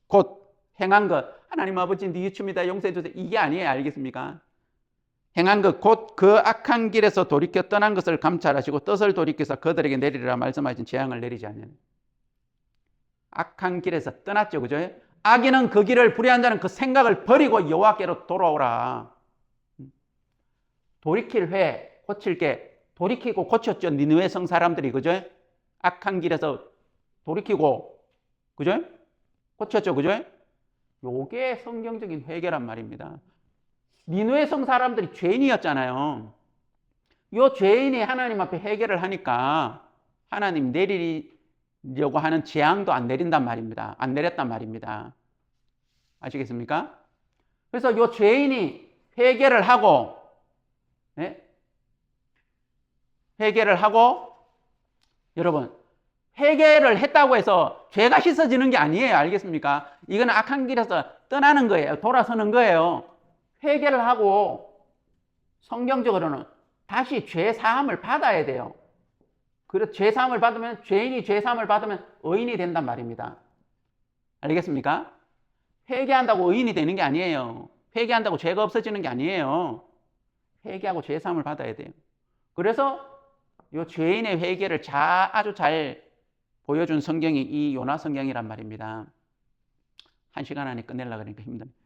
곧 행한 것, 하나님 아버지 네 유춤이다 용서해 주세요, 이게 아니에요. 알겠습니까? 행한 것 곧 그 악한 길에서 돌이켜 떠난 것을 감찰하시고 뜻을 돌이켜서 그들에게 내리리라 말씀하신 재앙을 내리지 않는. 악한 길에서 떠났죠, 그죠? 악인은 그 길을 불의한 자는 그 생각을 버리고 여호와께로 돌아오라. 돌이킬 회, 고칠 게 돌이키고 고쳤죠. 니느웨 성 사람들이, 그죠? 악한 길에서 돌이키고, 그죠? 고쳤죠, 그죠? 요게 성경적인 회개란 말입니다. 니느웨 성 사람들이 죄인이었잖아요. 요 죄인이 하나님 앞에 회개를 하니까 하나님 내리려고 하는 재앙도 안 내린단 말입니다. 안 내렸단 말입니다. 아시겠습니까? 그래서 요 죄인이 회개를 하고, 네? 회개를 하고, 여러분, 회개를 했다고 해서 죄가 씻어지는 게 아니에요. 알겠습니까? 이건 악한 길에서 떠나는 거예요. 돌아서는 거예요. 회개를 하고 성경적으로는 다시 죄 사함을 받아야 돼요. 그래서 죄 사함을 받으면, 죄인이 죄 사함을 받으면 의인이 된단 말입니다. 알겠습니까? 회개한다고 의인이 되는 게 아니에요. 회개한다고 죄가 없어지는 게 아니에요. 회개하고 죄 사함을 받아야 돼요. 그래서 이 죄인의 회개를 아주 잘 보여준 성경이 이 요나 성경이란 말입니다. 1시간 안에 끝내려고 그러니까 힘듭니다.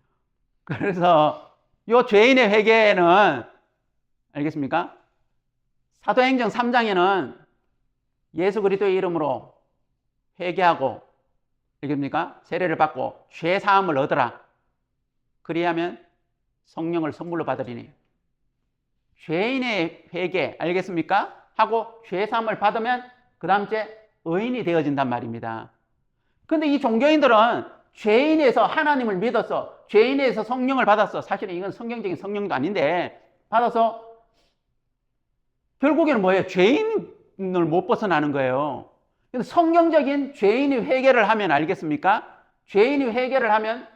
그래서 이 죄인의 회개는, 알겠습니까? 사도행전 3장에는 예수 그리스도의 이름으로 회개하고, 알겠습니까? 세례를 받고 죄 사함을 얻으라. 그리하면 성령을 선물로 받으리니. 죄인의 회개, 알겠습니까? 하고 죄 사함을 받으면 그 다음째 의인이 되어진단 말입니다. 근데 이 종교인들은 죄인에서 하나님을 믿었어. 죄인에서 성령을 받았어. 사실은 이건 성경적인 성령도 아닌데 받아서 결국에는 뭐예요? 죄인을 못 벗어나는 거예요. 근데 성경적인 죄인이 회개를 하면, 알겠습니까? 죄인이 회개를 하면,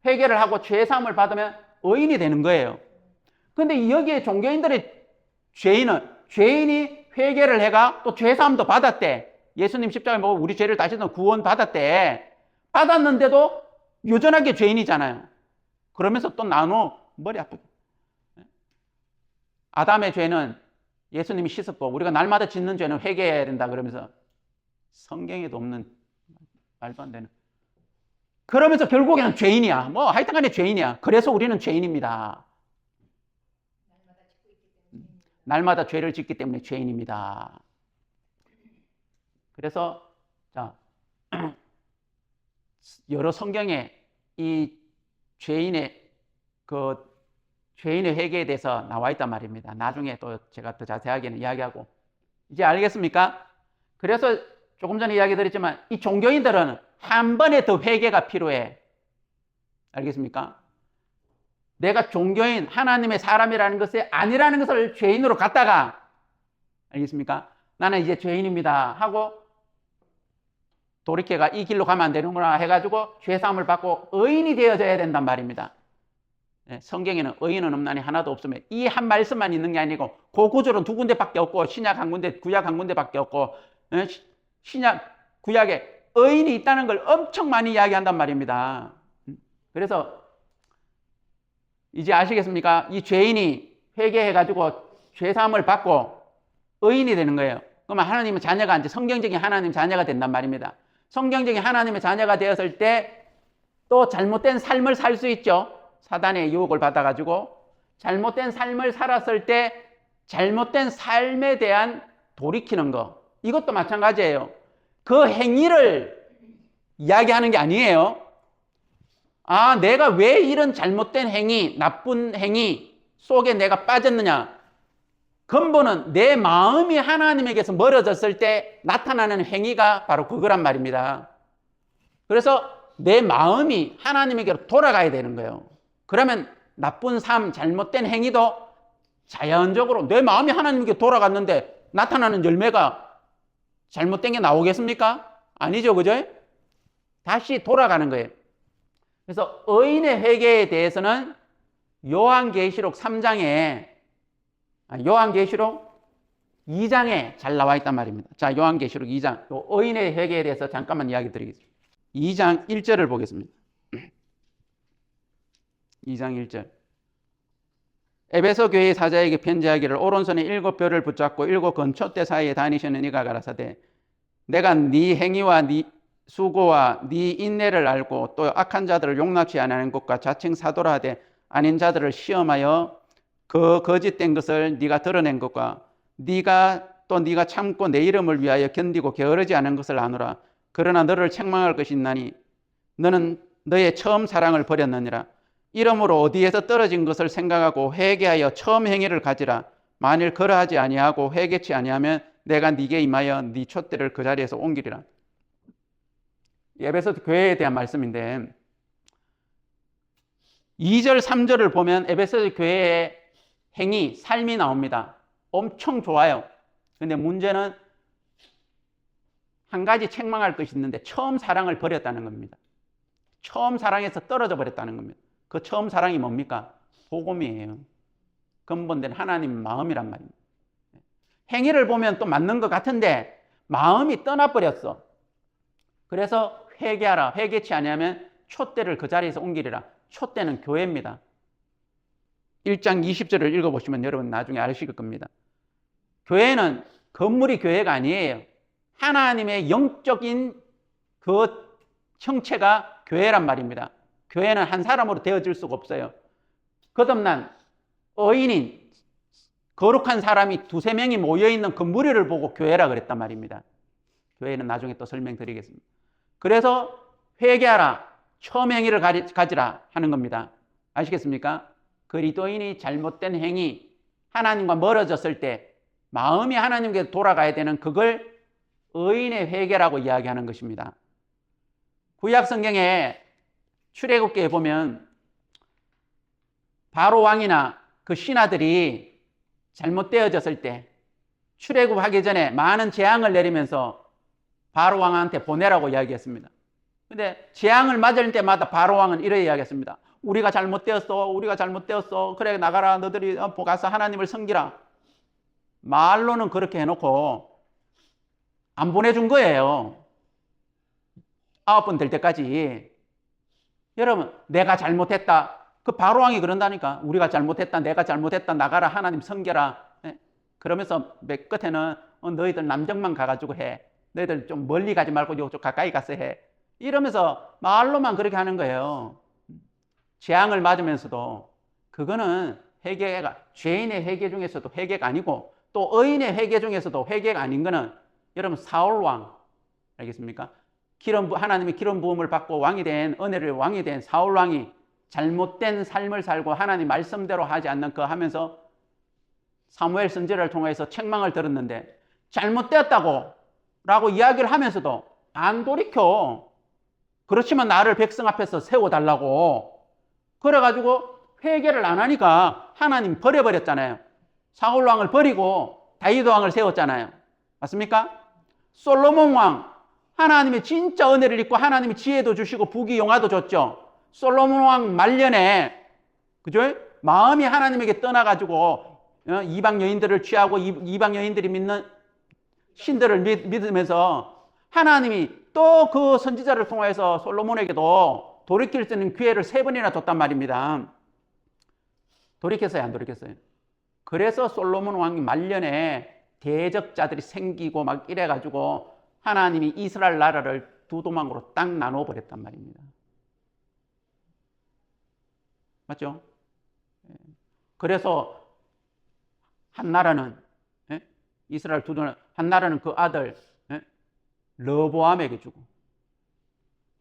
회개를 하고 죄 사함을 받으면 의인이 되는 거예요. 근데 여기에 종교인들의 죄인이 회개를 해가 또 죄 사함도 받았대. 예수님 십자가에 뭐 우리 죄를 다시는 구원 받았대. 받았는데도 여전하게 죄인이잖아요. 그러면서 또 나눠 머리 아프게. 아담의 죄는 예수님이 씻었고 우리가 날마다 짓는 죄는 회개해야 된다 그러면서 성경에도 없는 말도 안 되는. 그러면서 결국에는 죄인이야. 뭐 하여튼 간에 죄인이야. 그래서 우리는 죄인입니다. 날마다 죄를 짓기 때문에 죄인입니다. 그래서 자 여러 성경에 이 죄인의 회개에 대해서 나와 있단 말입니다. 나중에 또 제가 더 자세하게는 이야기하고. 이제 알겠습니까? 그래서 조금 전에 이야기 드렸지만 이 종교인들은 한 번에 더 회개가 필요해. 알겠습니까? 내가 종교인, 하나님의 사람이라는 것이 아니라는 것을 죄인으로 갖다가, 알겠습니까? 나는 이제 죄인입니다 하고 돌이켜가 이 길로 가면 안 되는구나 해가지고 죄사함을 받고 의인이 되어져야 된단 말입니다. 성경에는 의인은 없나니 하나도 없으면 이 한 말씀만 있는 게 아니고 그 구절은 두 군데밖에 없고 신약 한 군데, 구약 한 군데밖에 없고 신약, 구약에 의인이 있다는 걸 엄청 많이 이야기한단 말입니다. 그래서 이제 아시겠습니까? 이 죄인이 회개해가지고 죄사함을 받고 의인이 되는 거예요. 그러면 하나님의 자녀가 이제 성경적인 하나님 자녀가 된단 말입니다. 성경적인 하나님의 자녀가 되었을 때 또 잘못된 삶을 살 수 있죠. 사단의 유혹을 받아가지고 잘못된 삶을 살았을 때 잘못된 삶에 대한 돌이키는 거, 이것도 마찬가지예요. 그 행위를 이야기하는 게 아니에요. 아, 내가 왜 이런 잘못된 행위, 나쁜 행위 속에 내가 빠졌느냐. 근본은 내 마음이 하나님에게서 멀어졌을 때 나타나는 행위가 바로 그거란 말입니다. 그래서 내 마음이 하나님에게로 돌아가야 되는 거예요. 그러면 나쁜 삶, 잘못된 행위도 자연적으로 내 마음이 하나님에게 돌아갔는데 나타나는 열매가 잘못된 게 나오겠습니까? 아니죠, 그죠? 다시 돌아가는 거예요. 그래서 의인의 회개에 대해서는 요한계시록 3장에, 요한계시록 2장에 잘 나와 있단 말입니다. 자, 요한계시록 2장, 의인의 회개에 대해서 잠깐만 이야기 드리겠습니다. 2장 1절을 보겠습니다. 2장 1절. 에베소 교회의 사자에게 편지하기를 오른손에 7뼈를 붙잡고 7 건초대 사이에 다니시는 이가 가라사대 내가 네 행위와 네 수고와 네 인내를 알고 또 악한 자들을 용납치 않는 것과 자칭 사도라 하되 아닌 자들을 시험하여 그 거짓된 것을 네가 드러낸 것과 네가 참고 내 이름을 위하여 견디고 게으르지 않은 것을 아노라. 그러나 너를 책망할 것이 있나니 너는 너의 처음 사랑을 버렸느니라. 이러므로 어디에서 떨어진 것을 생각하고 회개하여 처음 행위를 가지라. 만일 그러하지 아니하고 회개치 아니하면 내가 네게 임하여 네 촛대를 그 자리에서 옮기리라. 에베소 교회에 대한 말씀인데 2절 3절을 보면 에베소 교회의 행위, 삶이 나옵니다. 엄청 좋아요. 근데 문제는 한 가지 책망할 것이 있는데 처음 사랑을 버렸다는 겁니다. 처음 사랑에서 떨어져 버렸다는 겁니다. 그 처음 사랑이 뭡니까? 복음이에요. 근본된 하나님 마음이란 말입니다. 행위를 보면 또 맞는 것 같은데 마음이 떠나버렸어. 그래서 회개하라. 회개치 아니하면 촛대를 그 자리에서 옮기리라. 촛대는 교회입니다. 1장 20절을 읽어보시면 여러분 나중에 아실 겁니다. 교회는 건물이 교회가 아니에요. 하나님의 영적인 그 형체가 교회란 말입니다. 교회는 한 사람으로 되어질 수가 없어요. 거듭난 의인인 거룩한 사람이 두세 명이 모여있는 그 무리를 보고 교회라 그랬단 말입니다. 교회는 나중에 또 설명드리겠습니다. 그래서 회개하라, 처음 행위를 가지라 하는 겁니다. 아시겠습니까? 그리스도인이 잘못된 행위, 하나님과 멀어졌을 때 마음이 하나님께 돌아가야 되는 그걸 의인의 회개라고 이야기하는 것입니다. 구약 성경에 출애굽기에 보면 바로 왕이나 그 신하들이 잘못되어졌을 때 출애굽하기 전에 많은 재앙을 내리면서 바로 왕한테 보내라고 이야기했습니다. 근데 재앙을 맞을 때마다 바로 왕은 이렇게 이야기했습니다. 우리가 잘못되었어. 그래 나가라. 너들이 가서 하나님을 섬기라. 말로는 그렇게 해놓고 안 보내준 거예요. 9번 될 때까지. 여러분, 내가 잘못했다. 그 바로 왕이 그런다니까. 우리가 잘못했다. 내가 잘못했다. 나가라. 하나님 섬겨라. 그러면서 맨 끝에는 너희들 남정만 가가지고 해. 너희들 좀 멀리 가지 말고 좀 가까이 가서 해. 이러면서 말로만 그렇게 하는 거예요. 재앙을 맞으면서도 그거는 회개가, 죄인의 회개 중에서도 회개가 아니고 또 의인의 회개 중에서도 회개가 아닌 거는 여러분 사울왕 알겠습니까? 하나님의 기름 부음을 받고 은혜를 왕이 된 사울왕이 잘못된 삶을 살고 하나님 말씀대로 하지 않는 그 하면서 사무엘 선지자를 통해서 책망을 들었는데 잘못되었다고 라고 이야기를 하면서도 안 돌이켜. 그렇지만 나를 백성 앞에서 세워달라고. 그래가지고 회개를 안 하니까 하나님 버려버렸잖아요. 사울왕을 버리고 다윗 왕을 세웠잖아요. 맞습니까? 솔로몬 왕, 하나님의 진짜 은혜를 입고 하나님이 지혜도 주시고 부귀영화도 줬죠. 솔로몬 왕 말년에 그죠? 마음이 하나님에게 떠나가지고 이방 여인들을 취하고 이방 여인들이 믿는 신들을 믿으면서 하나님이 또 그 선지자를 통해서 솔로몬에게도 돌이킬 수 있는 기회를 3번이나 줬단 말입니다. 돌이켰어요, 안 돌이켰어요? 그래서 솔로몬 왕이 말년에 대적자들이 생기고 막 이래가지고 하나님이 이스라엘 나라를 두 도망으로 딱 나눠 버렸단 말입니다. 맞죠? 그래서 한 나라는 이스라엘 두 도망, 한 나라는 그 아들 르보암에게 주고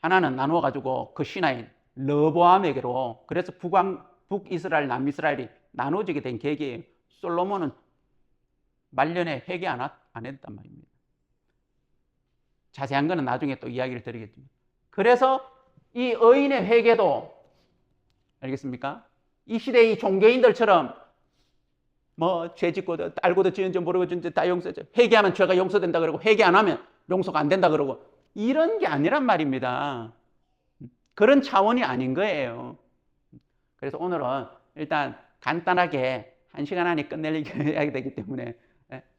하나는 나누어가지고 그 신하인 르보암에게로. 그래서 북이스라엘, 남이스라엘이 나눠지게 된 계기예요. 솔로몬은 말년에 회개 안 했단 말입니다. 자세한 거는 나중에 또 이야기를 드리겠습니다. 그래서 이 의인의 회개도 알겠습니까? 이 시대의 종교인들처럼 죄 짓고 알고도 지은지 모르고 지은지 다 용서죠. 회개하면 죄가 용서된다 그러고 회개 안 하면 용서가 안 된다 그러고 이런 게 아니란 말입니다. 그런 차원이 아닌 거예요. 그래서 오늘은 일단 간단하게 1시간 안에 끝내야 되기 때문에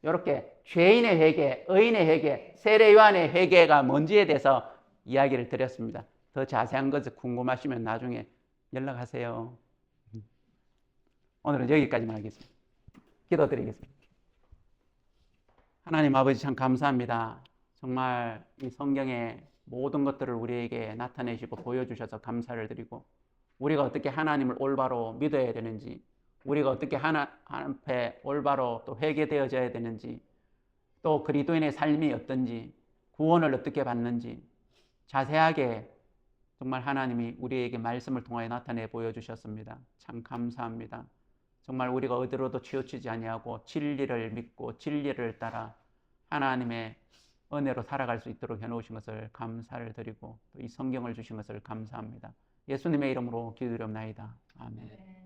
이렇게 죄인의 회개, 의인의 회개, 세례요한의 회개가 뭔지에 대해서 이야기를 드렸습니다. 더 자세한 것을 궁금하시면 나중에 연락하세요. 오늘은 여기까지만 하겠습니다. 기도드리겠습니다. 하나님 아버지 참 감사합니다. 정말 이 성경의 모든 것들을 우리에게 나타내시고 보여주셔서 감사를 드리고 우리가 어떻게 하나님을 올바로 믿어야 되는지 우리가 어떻게 하나님 앞에 올바로 또 회개되어져야 되는지, 또 그리스도인의 삶이 어떤지, 구원을 어떻게 받는지 자세하게 정말 하나님이 우리에게 말씀을 통하여 나타내 보여주셨습니다. 참 감사합니다. 정말 우리가 어디로도 치우치지 아니하고 진리를 믿고 진리를 따라 하나님의 은혜로 살아갈 수 있도록 해놓으신 것을 감사를 드리고 또 이 성경을 주신 것을 감사합니다. 예수님의 이름으로 기도드리옵나이다. 아멘.